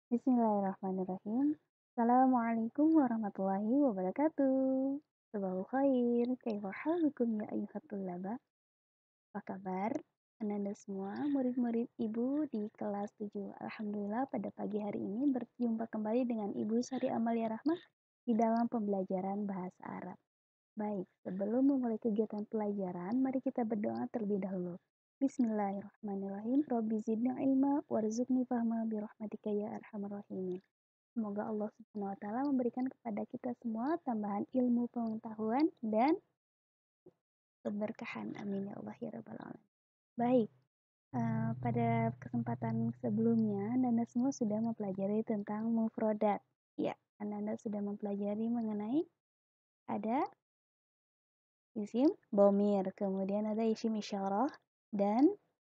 Bismillahirrahmanirrahim. Assalamualaikum warahmatullahi wabarakatuh. Sabahul khair, kaifa halukum ya ayyuhat tullaba? Apa kabar? Anda semua murid-murid Ibu di kelas 7. Alhamdulillah pada pagi hari ini berjumpa kembali dengan Ibu Sari Amalia Rahmah di dalam pembelajaran bahasa Arab. Baik, sebelum memulai kegiatan pelajaran, mari kita berdoa terlebih dahulu. Bismillahirrahmanirrahim. Rabbi zidni ilma warzuqni fahma birahmatika ya arhamar rahimin. Semoga Allah Subhanahu wa taala memberikan kepada kita semua tambahan ilmu pengetahuan dan keberkahan. Amin ya Allah ya rabbal alamin. Baik, pada kesempatan sebelumnya Anda semua sudah mempelajari tentang mufrodat. Ya, Anda sudah mempelajari mengenai ada isim bomir, kemudian ada isim isyarah, dan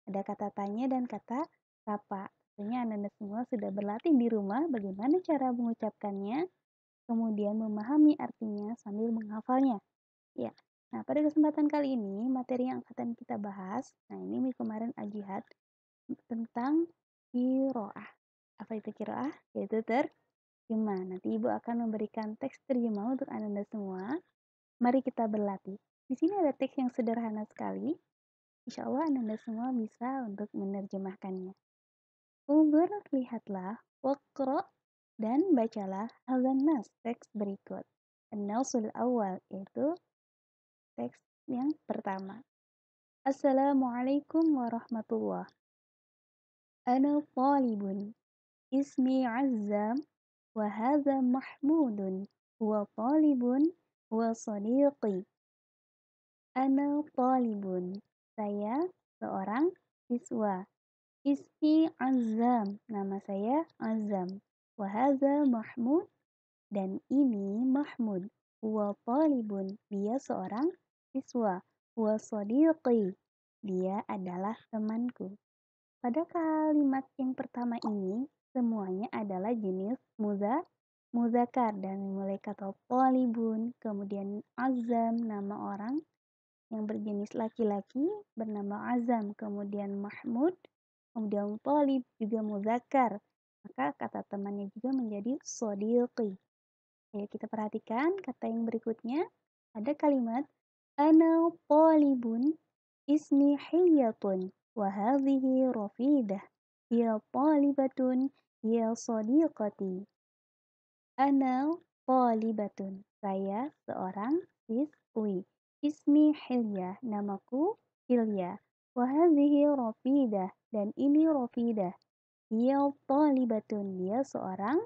ada kata tanya dan kata sapa. Tentunya Anda semua sudah berlatih di rumah bagaimana cara mengucapkannya, kemudian memahami artinya sambil menghafalnya. Ya. Nah, pada kesempatan kali ini materi yang akan kita bahas, nah ini kemarin Ajihad tentang qiraah. Apa itu qiraah? Yaitu terjemah. Nanti Ibu akan memberikan teks terjemah untuk Anda semua. Mari kita berlatih. Di sini ada teks yang sederhana sekali. Insya Allah Anda semua bisa untuk menerjemahkannya. Unzur, lihatlah, waqra, dan bacalah hadzan nas, teks berikut. An-nasul awal, yaitu teks yang pertama. Assalamualaikum warahmatullah. Ana talibun. Ismi Azzam. Wa hadza Mahmudun. Huwa talibun. Wa sadiqi. Ana talibun. Saya seorang siswa. Ismi Azzam. Nama saya Azzam. Wa hadza Mahmud. Dan ini Mahmud. Huwa talibun. Dia seorang siswa. Huwa sadiqi. Dia adalah temanku. Pada kalimat yang pertama ini, semuanya adalah jenis muzakar dan mulai kata talibun, kemudian azam, nama orang yang berjenis laki-laki bernama Azam, kemudian Mahmud, kemudian talib juga muzakar. Maka kata temannya juga menjadi sodiqi. Ayo kita perhatikan kata yang berikutnya. Ada kalimat ana talibun ismi hilyatun wa hadhihi rafidah hiya talibatun hiya sadiqati. Ana talibatun. Saya seorang siswi. Ismi Hilya. Namaku Hilya. Wa hadhihi rafidah. Dan ini rafidah. Hiya talibatun. Dia seorang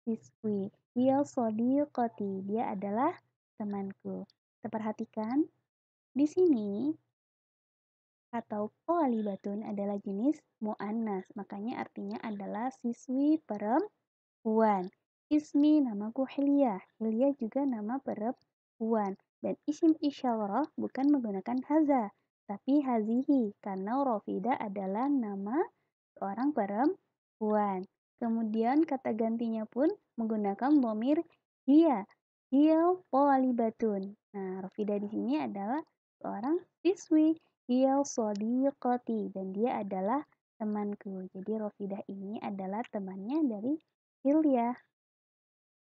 siswi. Hiya sadiqati. Dia adalah temanku. Kita perhatikan di sini kata talibatun adalah jenis muannas. Makanya artinya adalah siswi perempuan. Ismi namaku Hilya. Hilya juga nama perempuan. Dan isim isyarah bukan menggunakan haza, tapi hazihi. Karena Rafida adalah nama seorang perempuan. Kemudian kata gantinya pun menggunakan dhamir hiya. Hiya thalibatun. Nah, Rafida di sini adalah seorang siswi. Hiya shadiqati. Dan dia adalah temanku. Jadi Rafidah ini adalah temannya dari Hilya.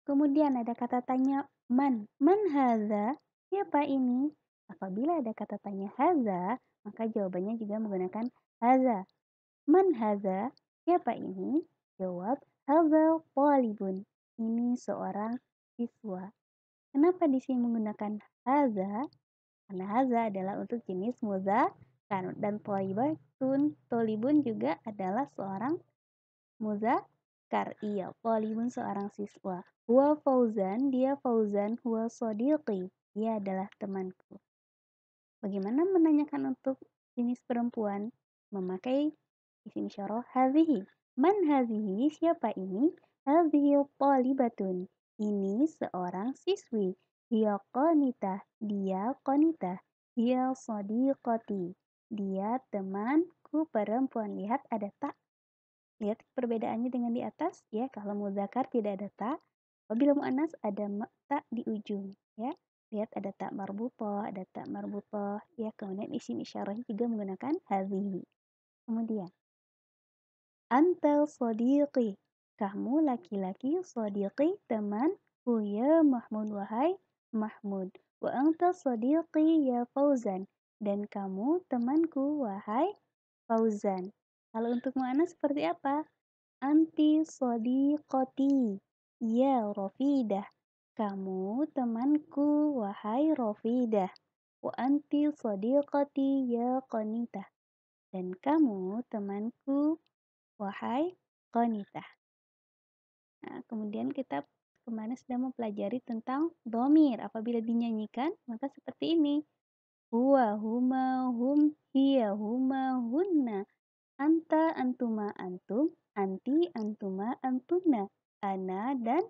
Kemudian ada kata tanya man. Man haza? Siapa ini? Apabila ada kata tanya haza, maka jawabannya juga menggunakan haza. Man haza? Siapa ini? Jawab haza talibun. Ini seorang siswa. Kenapa di sini menggunakan haza? Karena haza adalah untuk jenis mudzakkar dan talibun juga adalah seorang muzakkar. Iya, talibun seorang siswa. Huwa Fauzan, dia Fauzan, huwa sadiqi. Dia adalah temanku. Bagaimana menanyakan untuk jenis perempuan? Memakai isim isyarah hadhihi. Man hadhihi? Siapa ini? Hadhihi talibatun. Ini seorang siswi. Dia qanitah. Dia qanitah. Dia sadiqati. Dia temanku perempuan. Lihat ada tak. Lihat perbedaannya dengan di atas ya. Kalau muzakkar tidak ada ta. Apabila muannas ada ta di ujung ya. Lihat ada tak marbutoh, ada tak marbutoh ya. Kemudian isim isyarahnya juga menggunakan hadhihi. Kemudian antal sadiqi. Kamu laki-laki sodiqi temanku ya Mahmud wahai Mahmud. Wa anta sodiqi ya Fauzan. Dan kamu temanku wahai Fauzan. Kalau untuk mu'annas seperti apa? Anti sodiqoti ya Rafidah. Kamu temanku wahai Rafidah. Wa anti sodiqati ya Qanitah. Dan kamu temanku wahai Qanitah. Nah, kemudian kita kemarin sudah mempelajari tentang domir. Apabila dinyanyikan, maka seperti ini. Huwa, huma, hum, hiya, huma, hunna. Anta, antuma, antum. Anti, antuma, antunna. Ana, dan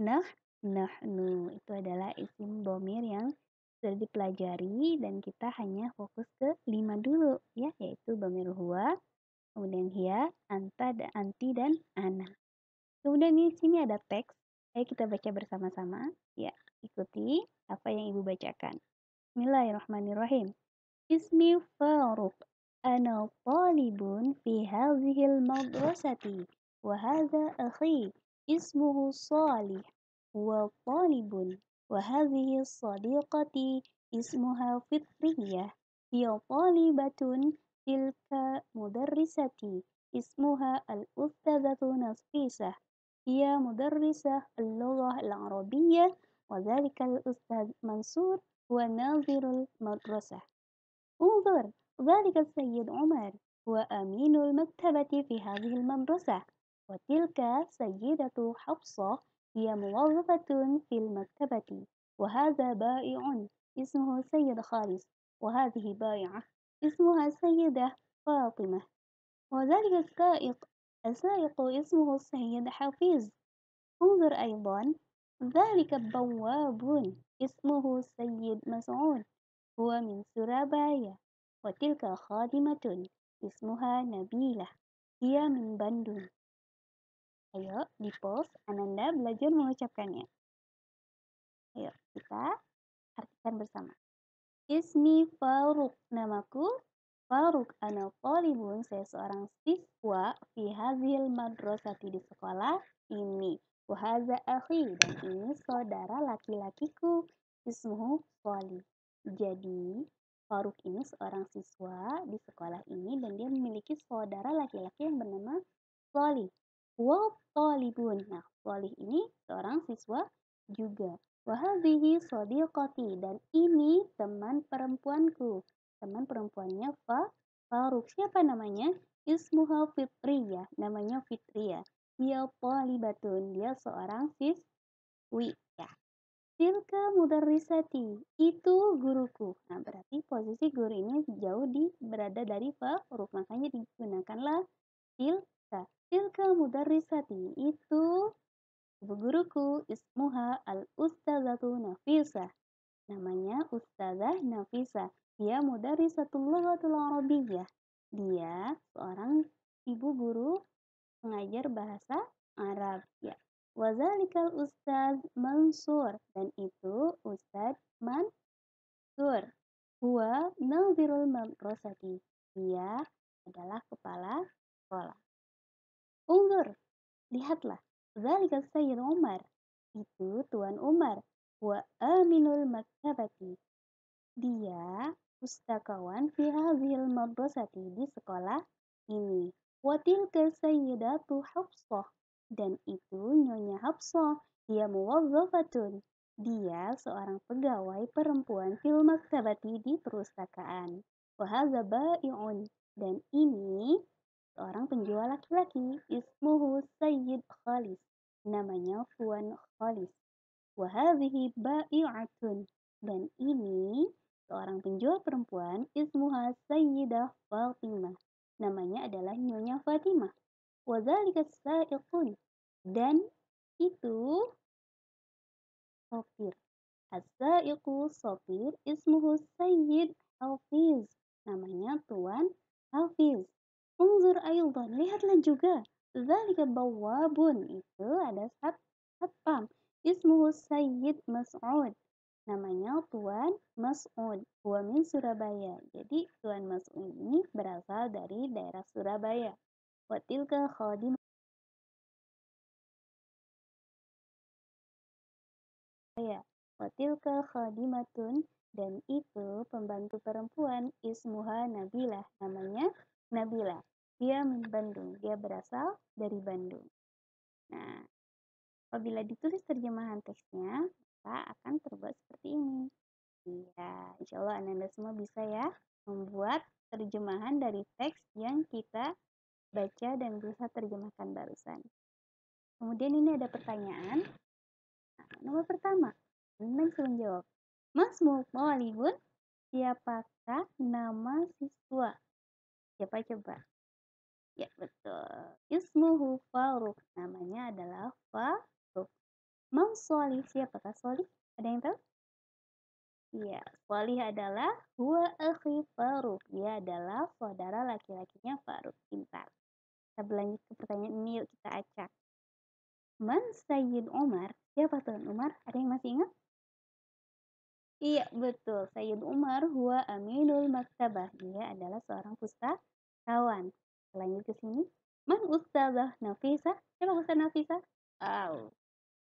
nah, nahnu. Itu adalah isim domir yang sudah dipelajari dan kita hanya fokus ke 5 dulu ya, yaitu domir huwa, kemudian hiya, anta, dan anti, dan ana. Kemudian di sini ada teks. Ayo kita baca bersama-sama. Ya, ikuti apa yang Ibu bacakan. Bismillahirrahmanirrahim. Ismi Faruq. Ana talibun fi hadhil madrasati. Wa hadha akhi. Ismuhu Salih. Huwa talibun. Wa hadhihi sadiqati. Ismuha Fitriyah. Hiya talibatun. Tilka mudarrisati. Ismuha al-ustadzatu Nafisah. هي مدرسة اللغة العربية وذلك الأستاذ منصور هو ناظر المدرسة. انظر ذلك السيد عمر هو أمين المكتبة في هذه المدرسة وتلك سيدة حفصة هي موظفة في المكتبة وهذا بائع اسمه سيد خالص وهذه بائعة اسمها سيدة فاطمة وذلك السائق اسمه السيد حفيظ. انظر أيضا ذلك بواب اسمه السيد مسعود هو من سورابايا وتلك خادمة اسمها نبيلة هي من Bandung. Ayo di pause, Ananda belajar mengucapkannya. Ayo kita artikan bersama. Ismi Faruk, namaku Faruk. Ana talibun, saya seorang siswa fi hadhil madrasati, di sekolah ini. Wahaza akhi, dan ini saudara laki-lakiku. Ismuhu Salih. Jadi Faruk ini seorang siswa di sekolah ini dan dia memiliki saudara laki-laki yang bernama Salih. Wa talibun. Nah, Salih ini seorang siswa juga. Wahadhihi sadiqati, dan ini teman perempuanku. Teman perempuannya Faruk. Siapa namanya? Ismuha Fitriyah. Namanya Fitriyah. Dia talibatun. Dia seorang siswi. Ya. Tilka mudarrisati. Itu guruku. Nah, berarti posisi guru ini jauh berada dari Faruk. Makanya digunakanlah tilka. Tilka mudarrisati. Itu ibu guruku, ismuha al-ustadzatu Nafisah. Namanya Ustazah Nafisah. Dia mudarrisatul lughatul arabiyyah. Dia seorang ibu guru pengajar bahasa Arab. Ya. Wazalikal Ustaz Mansur. Dan itu Ustaz Mansur. Huwa nazirul madrasati. Dia adalah kepala sekolah. Unzur, lihatlah. Zalika Sayyid Umar. Itu Tuan Umar. Wa aminul maktabati. Dia pustakawan fi hadhil madrasati, di sekolah ini. Wa tilka sayyidatu Hafsah. Dan itu Nyonya Hafsah. Dia muwazzafatun. Dia seorang pegawai perempuan fil maktabati, di perpustakaan. Wa hadza bai'un. Dan ini seorang penjual laki-laki. Ismuhu Sayyid Khalis. Namanya Tuan Khalis. Wahadhihi ba'i'atun. Dan ini seorang penjual perempuan. Ismuha Sayyidah Fatimah. Namanya adalah Nyonya Fatimah. Wadhalika sa'iqun. Dan itu sopir. As-sa'iqu sopir. Ismuhu Sayyid Hafiz. Namanya Tuan Hafiz. Unzur aydan, lihatlah juga. Dzalika bawabun, itu ada satpam. Ismuhu Sayyid Mas'ud. Namanya Tuan Mas'ud. Huwa min Surabaya. Jadi Tuan Mas'ud ini berasal dari daerah Surabaya. Wa tilka khadim Wa tilka khadimatun, dan itu pembantu perempuan, ismuha Nabilah, namanya Nabilah. Dia min Bandung, dia berasal dari Bandung. Nah, apabila ditulis terjemahan teksnya, maka akan terbuat seperti ini. Iya, insya Allah Anda semua bisa ya membuat terjemahan dari teks yang kita baca dan berusaha terjemahkan barusan. Kemudian ini ada pertanyaan. Nah, nomor pertama, Anda bisa menjawab. Masmu Mawalibun, siapakah nama siswa? Siapa coba? Ya, betul. Ismuhu Faruk, namanya adalah Faruk. Mam Solih, siapakah Solih? Ada yang tahu? Iya, Solih adalah huwa akhi Faruk. Dia adalah saudara laki-lakinya Faruk. Pintar. Kita berlanjut ke pertanyaan ini, yuk kita acak. Man Sayyid Umar? Siapa Tuan Umar? Ada yang masih ingat? Iya, betul. Sayyid Umar huwa aminul maktabah. Dia adalah seorang pustakawan. Lanjut ke sini. Man Ustazah Nafisah? Siapa Ustazah Nafisah? Oh,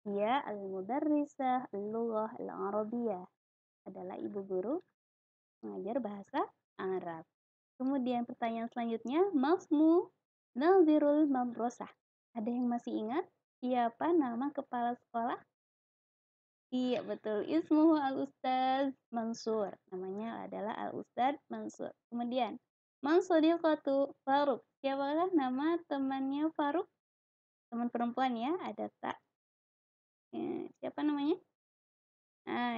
dia al-mudarrisah al-lughah al-arabiyah. Adalah ibu guru mengajar bahasa Arab. Kemudian pertanyaan selanjutnya, Masmu Nazirul Mabrosah. Ada yang masih ingat siapa nama kepala sekolah? Iya, betul. Ismuhu Al-Ustaz Mansur. Namanya adalah Al-Ustaz Mansur. Kemudian, Man Sodiqatu Faruk. Siapakah nama temannya Faruk? Teman perempuan ya, ada tak? Siapa namanya?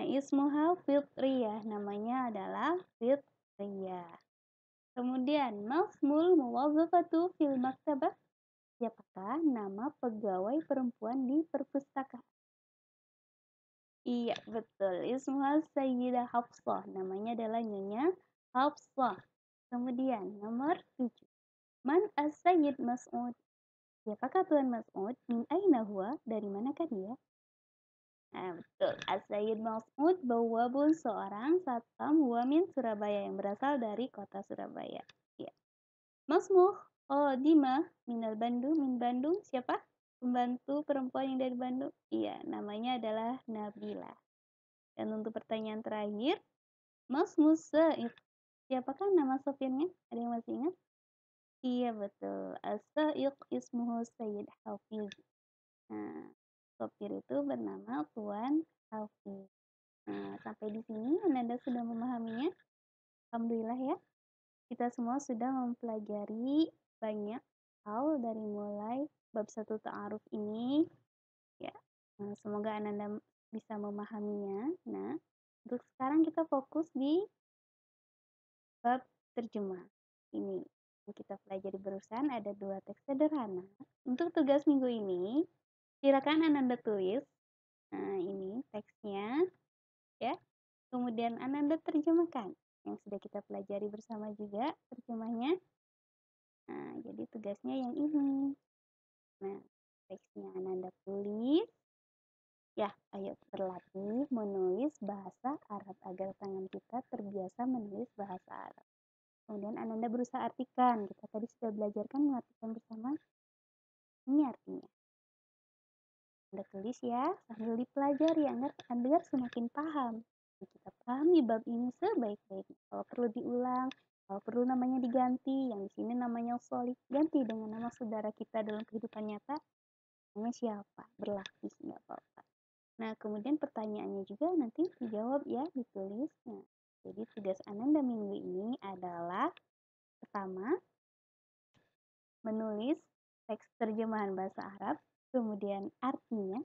Ismuha Fitriyah. Namanya adalah Fitriyah. Kemudian, Masmul Muwazzafatu fil Maktabah. Siapakah nama pegawai perempuan di perpustakaan? Iya, betul. Ismuha Sayyidah Hafsah. Namanya adalah Nyonya Hafsah. Kemudian, nomor 7. Man as-Sayyid Mas'ud. Siapakah Tuan Mas'ud? Min aina huwa? Dari manakah dia? Nah, betul. As-Sayyid Mas'ud bawabun, seorang satpam huwa min Surabaya, yang berasal dari kota Surabaya. Iya. Masmuh Dima minal Bandung, min Bandung. Siapa? Pembantu perempuan yang dari Bandung. Iya, namanya adalah Nabila. Dan untuk pertanyaan terakhir, Mas Musa, siapakah nama sopirnya? Ada yang masih ingat? Iya, betul. As-Sa'iq ismuhu Sayyid Hafiz. Nah, sopir itu bernama Tuan Hafiz. Nah, sampai di sini Anda sudah memahaminya? Alhamdulillah ya. Kita semua sudah mempelajari banyak hal dari mulai bab 1 ta'aruf ini. Ya, semoga Anda bisa memahaminya. Nah, untuk sekarang kita fokus di bab terjemah. Ini yang kita pelajari barusan, ada 2 teks sederhana. Untuk tugas minggu ini, silakan Anda tulis. Nah, ini teksnya ya. Kemudian Anda terjemahkan yang sudah kita pelajari bersama juga terjemahnya. Nah, jadi tugasnya yang ini. Nah, teksnya Anda tulis. Ya, ayo berlatih menulis bahasa Arab agar tangan kita terbiasa menulis bahasa Arab. Kemudian Anda berusaha artikan. Kita tadi sudah belajarkan mengartikan bersama. Ini artinya. Anda tulis ya, sambil dipelajari agar semakin paham. Kita pahami bab ini sebaik-baiknya. Kalau perlu diulang, kalau perlu namanya diganti, yang di sini namanya solid, ganti dengan nama saudara kita dalam kehidupan nyata. Namanya siapa? Berlapis, nggak apa-apa. Nah, kemudian pertanyaannya juga nanti dijawab ya, ditulis. Nah, jadi tugas Ananda minggu ini adalah pertama, menulis teks terjemahan bahasa Arab, kemudian artinya,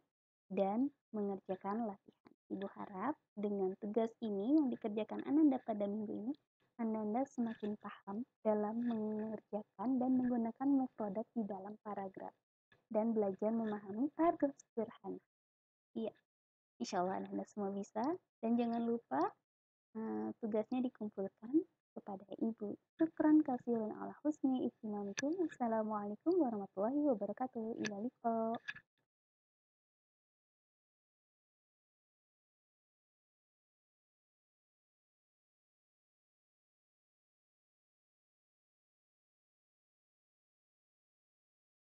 dan mengerjakan latihan. Ibu harap dengan tugas ini yang dikerjakan Ananda pada minggu ini, Ananda semakin paham dalam mengerjakan dan menggunakan mufradat di dalam paragraf dan belajar memahami paragraf sederhana. Iya, insya Allah Anda semua bisa. Dan jangan lupa tugasnya dikumpulkan kepada ibu. Syukran kasiran ala husni istimamikum. Assalamualaikum warahmatullahi wabarakatuh. Ila liqa.